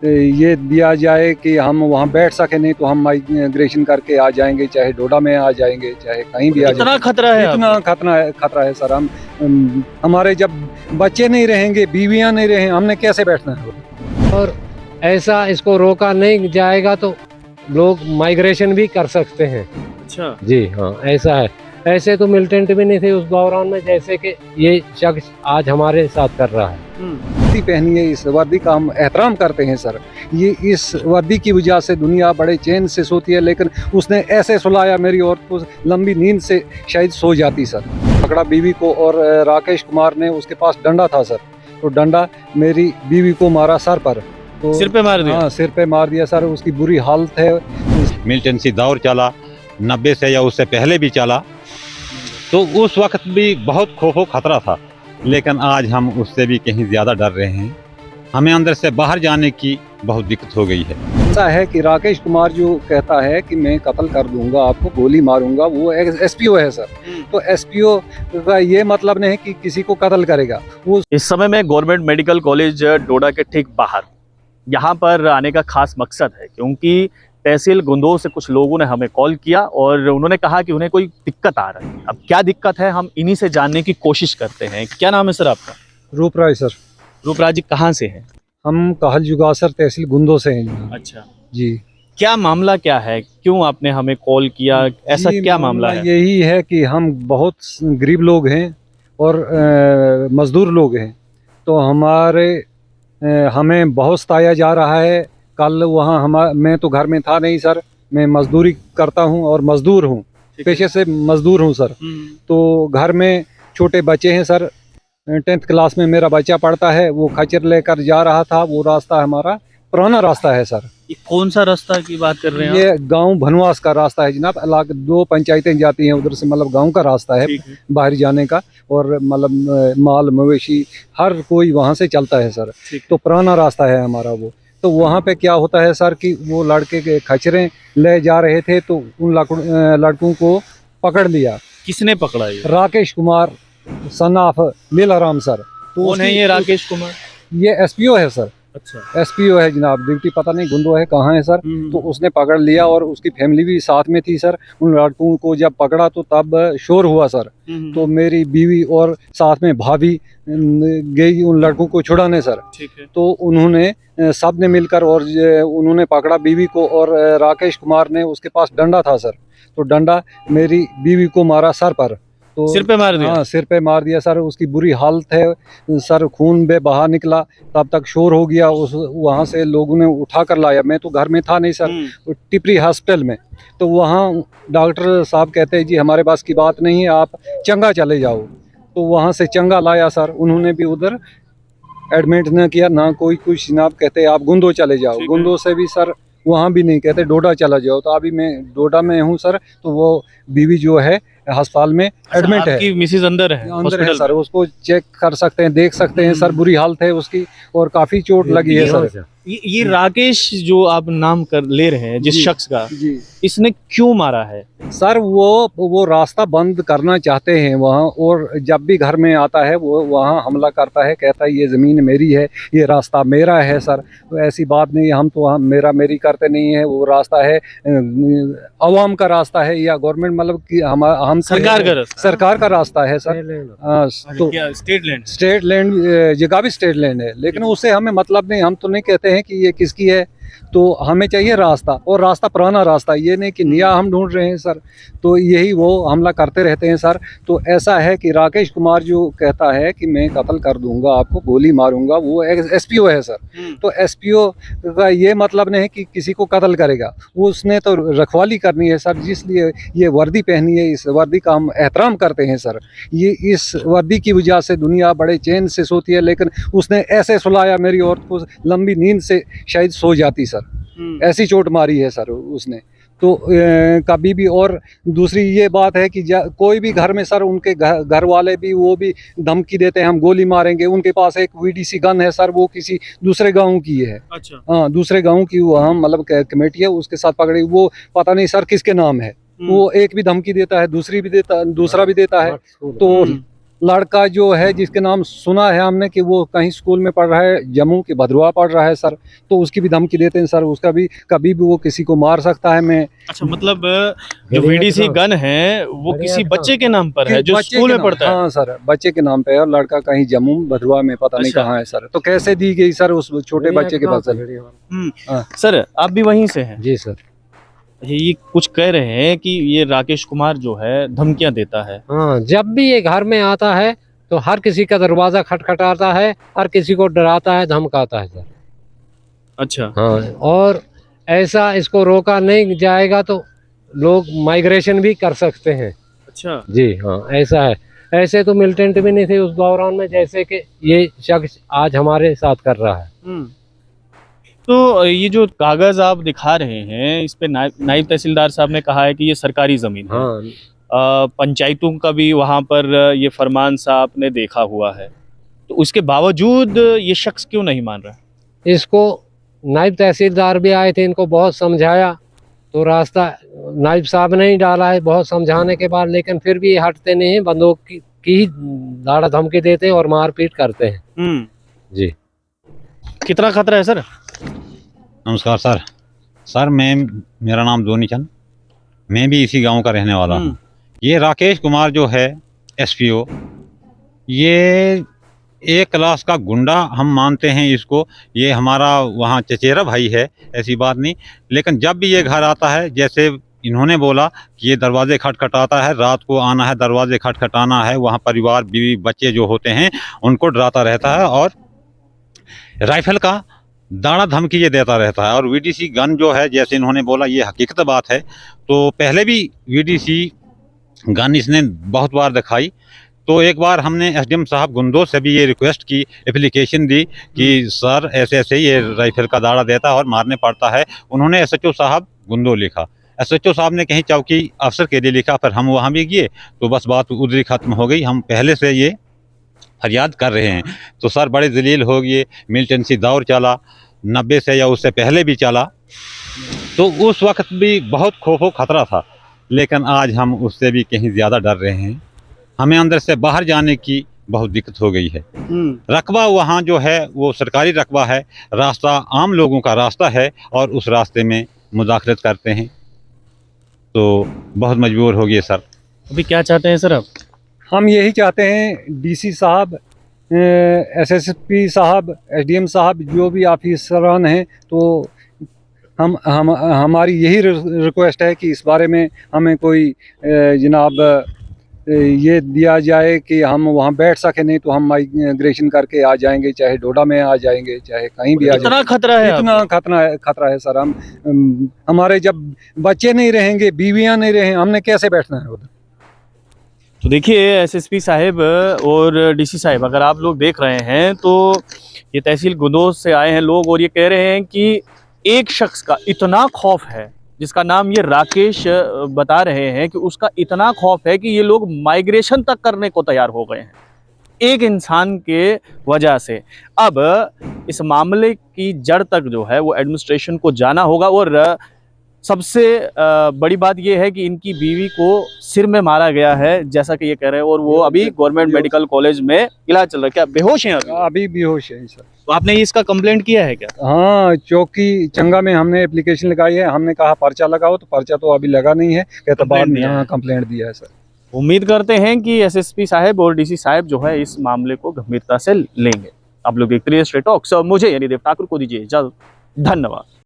ये दिया जाए कि हम वहाँ बैठ सके, नहीं तो हम माइग्रेशन करके आ जाएंगे, चाहे डोडा में आ जाएंगे, चाहे कहीं भी आ इतना जाएंगे। खतरा है इतना खतरा है सर। हमारे जब बच्चे नहीं रहेंगे, बीवियां नहीं रहेंगे, हमने कैसे बैठना है? और ऐसा इसको रोका नहीं जाएगा तो लोग माइग्रेशन भी कर सकते हैं। अच्छा, जी हाँ, ऐसा है। ऐसे तो मिलिटेंट भी नहीं थे उस दौरान में जैसे कि ये शख्स आज हमारे साथ कर रहा है। वर्दी पहनी है, इस वर्दी का हम एहतराम करते हैं सर। ये इस वर्दी की वजह से दुनिया बड़े चैन से सोती है, लेकिन उसने ऐसे सुलाया मेरी औरत को, लंबी नींद से शायद सो जाती सर। पकड़ा बीवी को, और राकेश कुमार ने, उसके पास डंडा था सर, तो डंडा मेरी बीवी को मारा सर पर, तो सिर पे मार दिया। हाँ, सिर पे मार दिया सर। उसकी बुरी हालत है। मिलिटेंसी दौर चला 90 से या उससे पहले भी चला, तो उस वक्त भी बहुत खौफो खतरा था, लेकिन आज हम उससे भी कहीं ज़्यादा डर रहे हैं। हमें अंदर से बाहर जाने की बहुत दिक्कत हो गई है। ऐसा है कि राकेश कुमार जो कहता है कि मैं कत्ल कर दूंगा, आपको गोली मारूंगा, वो एसपीओ है सर। तो एसपीओ का ये मतलब नहीं है कि किसी को कत्ल करेगा। वो इस समय में गवर्नमेंट मेडिकल कॉलेज डोडा के ठीक बाहर यहाँ पर आने का खास मकसद है, क्योंकि तहसील गुंदोह से कुछ लोगों ने हमें कॉल किया और उन्होंने कहा कि उन्हें कोई दिक्कत आ रही है। अब क्या दिक्कत है, हम इन्हीं से जानने की कोशिश करते हैं। क्या नाम है सर आपका? रूपराय सर। रूपराज जी, कहाँ से हैं? हम कहल जुगासर तहसील गुंदों से हैं जनाब। अच्छा, जी। क्या मामला क्या है, क्यों आपने हमें कॉल किया, ऐसा जी, क्या मामला है? यही है कि हम बहुत गरीब लोग हैं और मजदूर लोग हैं, तो हमें बहुत सताया जा रहा है। कल वहाँ मैं तो घर में था नहीं सर, मैं मजदूरी करता हूँ और मजदूर हूँ, पेशे से मजदूर हूँ सर। तो घर में छोटे बच्चे हैं सर, 10th क्लास में मेरा बच्चा पढ़ता है, वो खच्चर लेकर जा रहा था। वो रास्ता हमारा पुराना रास्ता है सर। ये कौन सा रास्ता की बात कर रहे हैं ये गांव भनवास का रास्ता है जनाब। इलाके 2 पंचायतें जाती हैं उधर से, मतलब गांव का रास्ता है बाहर जाने का, और मतलब माल मवेशी हर कोई वहां से चलता है सर। तो पुराना रास्ता है हमारा वो। तो वहाँ पे क्या होता है सर कि वो लड़के के खचरे ले जा रहे थे, तो उन लड़कों को पकड़ लिया। किसने पकड़ा ये? Rakesh Kumar son of Leelaram sir. तो कौन है ये राकेश कुमार? ये एसपीओ है सर। अच्छा, एसपीओ है जनाब, ड्यूटी पता नहीं गुंदो है कहाँ है सर। तो उसने पकड़ लिया और उसकी फैमिली भी साथ में थी सर। उन लड़कों को जब पकड़ा तो तब शोर हुआ सर। तो मेरी बीवी और साथ में भाभी गई उन लड़कों को छुड़ाने सर। ठीक है। तो उन्होंने सब ने मिलकर और उन्होंने पकड़ा बीवी को, और राकेश कुमार ने, उसके पास डंडा था सर, तो डंडा मेरी बीवी को मारा सर पर, तो सिर पे मार दिया? हाँ, सिर पे मार दिया सर। उसकी बुरी हालत है सर, खून बे बहा निकला। तब तक शोर हो गया, उस वहाँ से लोगों ने उठा कर लाया। मैं तो घर में था नहीं सर, टिपरी हॉस्पिटल में। तो वहाँ डॉक्टर साहब कहते हैं जी हमारे पास की बात नहीं है, आप चंगा चले जाओ। तो वहाँ से चंगा लाया सर। उन्होंने भी उधर एडमिट न किया ना कोई कुछ जनाब। कहते आप गुंदो चले जाओ। गुंदो से भी सर वहाँ भी नहीं, कहते डोडा चला जाओ। तो अभी मैं डोडा में हूँ सर। तो वो बीवी जो है अस्पताल में एडमिट है। आपकी मिसेज अंदर है अंदर है हॉस्पिटल सर, उसको चेक कर सकते हैं, देख सकते हैं सर। बुरी हालत है उसकी और काफी चोट लगी है सर। ये राकेश जो आप नाम कर ले रहे हैं जिस शख्स का, जी इसने क्यों मारा है? सर, वो रास्ता बंद करना चाहते हैं वहाँ, और जब भी घर में आता है वो वहाँ हमला करता है, कहता है ये ज़मीन मेरी है, ये रास्ता मेरा है सर। तो ऐसी बात नहीं, हम तो मेरी करते नहीं है। वो रास्ता है अवाम का रास्ता है, या गवर्नमेंट मतलब कि हम सरकार का रास्ता है सर। तो स्टेट लैंड जगह भी स्टेट लैंड है, लेकिन उससे हमें मतलब नहीं। हम तो नहीं कहते हैं कि ये किसकी है, तो हमें चाहिए रास्ता, और रास्ता पुराना रास्ता, ये नहीं कि नया हम ढूंढ रहे हैं सर। तो यही वो हमला करते रहते हैं सर। तो ऐसा है कि राकेश कुमार जो कहता है कि मैं कत्ल कर दूंगा, आपको गोली मारूंगा, वो एसपीओ है सर। तो एसपीओ का ये मतलब नहीं है कि किसी को कत्ल करेगा। वो उसने तो रखवाली करनी है सर, जिसलिए ये वर्दी पहनी है। इस वर्दी का हम एहतराम करते हैं सर। ये इस वर्दी की वजह से दुनिया बड़े चैन से सोती है, लेकिन उसने ऐसे सुलाया मेरी औरत को, लंबी नींद से शायद सो जाती सर। ऐसी चोट मारी है सर उसने। तो कभी भी, और दूसरी ये बात है कि कोई भी घर में सर, उनके घर वाले भी वो भी धमकी देते हैं हम गोली मारेंगे। उनके पास एक वीडीसी गन है सर, वो किसी दूसरे गांव की है। अच्छा। हाँ, दूसरे गांव की वहाँ मतलब कमेटी है, उसके साथ पकड़ी। वो पता नहीं सर किसके नाम है। वो एक भी धमकी देता है, दूसरा भी देता है। तो लड़का जो है जिसके नाम सुना है हमने कि वो कहीं स्कूल में पढ़ रहा है, जम्मू के भदरवा पढ़ रहा है सर, तो उसकी भी धमकी देते हैं सर। उसका भी कभी भी वो किसी को मार सकता है। मैं अच्छा, मतलब जो वीडीसी गन है वो किसी बच्चे के नाम पर है जो बच्चे स्कूल के में नाम- पढ़ता है। हाँ सर, बच्चे के नाम पे है और लड़का कहीं जम्मू भदरवा में पता नहीं अच्छा। कहाँ है सर। तो कैसे दी गई सर उस छोटे बच्चे के पास सर? हाँ। सर आप भी वहीं से हैं? जी सर। ये कुछ कह रहे हैं कि ये राकेश कुमार जो है धमकियां देता है। हाँ, जब भी ये घर में आता है तो हर किसी का दरवाजा खटखटाता है, हर किसी को डराता है, धमकाता है सर। अच्छा। हाँ, और ऐसा इसको रोका नहीं जाएगा तो लोग माइग्रेशन भी कर सकते हैं। अच्छा। जी हाँ, ऐसा है। ऐसे तो मिलिटेंट भी नहीं थे उस दौरान में जैसे कि ये शख्स आज हमारे साथ कर रहा है। तो ये जो कागज आप दिखा रहे हैं इस पे नायब तहसीलदार साहब ने कहा है कि ये सरकारी जमीन है। हाँ, पंचायतों का भी वहां पर ये फरमान सा आपने देखा हुआ है, तो उसके बावजूद ये शख्स क्यों नहीं मान रहा? इसको नायब तहसीलदार भी आए थे, इनको बहुत समझाया तो रास्ता नायब साहब ने ही डाला है बहुत समझाने के बाद, लेकिन फिर भी ये हटते नहीं हैं, बंदूक की ही दाड़ा धमकी देते हैं और मारपीट करते हैं। जी। कितना खतरा है सर? नमस्कार सर। सर मेरा नाम धोनी चंद, मैं भी इसी गांव का रहने वाला हूँ। ये राकेश कुमार जो है एसपीओ, ये एक क्लास का गुंडा हम मानते हैं इसको। ये हमारा वहाँ चचेरा भाई है, ऐसी बात नहीं। लेकिन जब भी ये घर आता है, जैसे इन्होंने बोला कि ये दरवाजे खटखटाता है, रात को आना है, दरवाजे खटखटाना है, वहाँ परिवार बीवी बच्चे जो होते हैं उनको डराता रहता है और राइफल का दाना धमकी ये देता रहता है। और वीडीसी गन जो है, जैसे इन्होंने बोला, ये हकीकत बात है। तो पहले भी वीडीसी गन इसने बहुत बार दिखाई। तो एक बार हमने एसडीएम साहब गुंदो से भी ये रिक्वेस्ट की, एप्लीकेशन दी कि सर ऐसे ऐसे ये राइफल का दाड़ा देता है और मारने पड़ता है। उन्होंने एसएचओ साहब गुंदो लिखा, एसएचओ साहब ने कहीं चौकी अफसर के लिए लिखा, फिर हम वहाँ भी गए तो बस बात उधर ही ख़त्म हो गई। हम पहले से ये फरियाद कर रहे हैं। तो सर बड़े जलील हो गए। मिलिटेंसी दौर चला 90 से या उससे पहले भी चला, तो उस वक्त भी बहुत खौफ खतरा था। लेकिन आज हम उससे भी कहीं ज़्यादा डर रहे हैं। हमें अंदर से बाहर जाने की बहुत दिक्कत हो गई है। रकबा वहाँ जो है वो सरकारी रकबा है, रास्ता आम लोगों का रास्ता है और उस रास्ते में मुदाखलत करते हैं, तो बहुत मजबूर हो गए सर। अभी क्या चाहते हैं सर आप? हम यही चाहते हैं डीसी साहब, एसएसपी साहब, एसडीएम साहब, जो भी ऑफिसरान हैं, तो हम हमारी यही रिक्वेस्ट है कि इस बारे में हमें कोई जनाब ये दिया जाए कि हम वहाँ बैठ सके। नहीं तो हम माइग्रेशन करके आ जाएंगे, चाहे डोडा में आ जाएंगे, चाहे कहीं भी आ जाएंगे। इतना खतरा है? इतना खतरा है सर। हम हमारे जब बच्चे नहीं रहेंगे, बीवियां नहीं रहें, हमने कैसे बैठना है उधर? तो देखिए एसएसपी साहब और डीसी साहब, अगर आप लोग देख रहे हैं तो ये तहसील गुंदोज से आए हैं लोग और ये कह रहे हैं कि एक शख्स का इतना खौफ है, जिसका नाम ये राकेश बता रहे हैं कि उसका इतना खौफ है कि ये लोग माइग्रेशन तक करने को तैयार हो गए हैं एक इंसान के वजह से। अब इस मामले की जड़ तक जो है वो एडमिनिस्ट्रेशन को जाना होगा। और सबसे बड़ी बात यह है कि इनकी बीवी को सिर में मारा गया है, जैसा कि ये कह रहे हैं, और वो अभी गवर्नमेंट मेडिकल कॉलेज में इलाज चल रहा है। क्या बेहोश हैं अभी बेहोश है सर। तो आपने इसका कंप्लेंट किया है क्या? हाँ, चौकी चंगा में हमने एप्लीकेशन लगाई है। हमने कहा पर्चा लगाओ, तो पर्चा तो अभी लगा नहीं है, कहता बाद में। हाँ, कंप्लेंट दिया है सर। उम्मीद करते हैं कि एसएसपी साहब और डीसी साहब जो है इस मामले को गंभीरता से लेंगे। आप लोग देखते रहिए स्ट्रेट टॉक्स और मुझे यानी देव ठाकुर को दीजिए इजाजत। धन्यवाद।